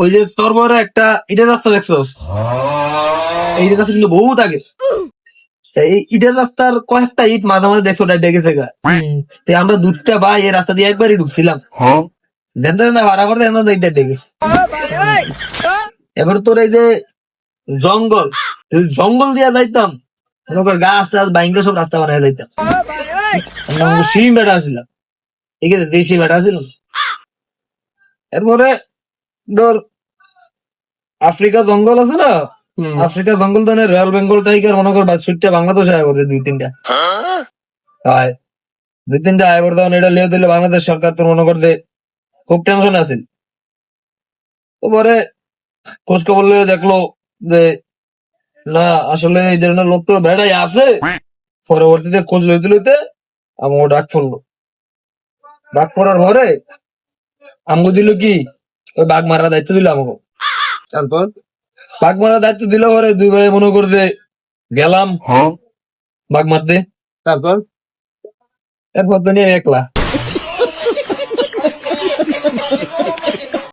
ওই যে তোর বড় একটা ইটের রাস্তা দেখছস, এই রাস্তা কিন্তু বহুত আগে। এই ইটের রাস্তার কয়েকটা ইট মাঝে মাঝে দেখছো ডাইবে গেছে গা। তো আমরা দুধটা ভাই এই রাস্তা দিয়ে একবারই ঢুকছিলাম, জানতে না ভাড়া করতে ইটটা ডেকেছে। এবার তোর এই যে জঙ্গল, এই জঙ্গল দিয়া যাইতাম, মনে কর গাছ টাছ বাইঙ্গা সব রাস্তা বানাই যাইতাম। সিম বেটা ছিলাম, ঠিক আছে, দেশি বেটা ছিল। এরপরে ধর আফ্রিকা জঙ্গল আছে না, আফ্রিকা জঙ্গল তো রয়্যাল বেঙ্গল টাইগার মনে কর সুইটটা বাংলাদেশ আয় করছে দুই তিনটা, হয় দুই তিনটা আয় করতে এটা লিয়ে দিলে বাংলাদেশ সরকার তোর মনে করছে খুব টেনশন আছে। পরে খোঁজ খবর লিয়ে দেখলো যে না আসলে এই ধরনের লোক তো বেড়াই আছে। পরবর্তীতে খোঁজ লইতে লইতে আমাকে ডাক পড়লো। ডাক পড়ার পরে আমগো দিল কি ওই বাঘ মারার দায়িত্ব দিল আমাকে। তারপর বাঘ মারার দায়িত্ব দিল পরে দুই ভাই মনে করছে গেলাম বাঘ মারতে। তারপর এরপর তো নিয়ে একলা।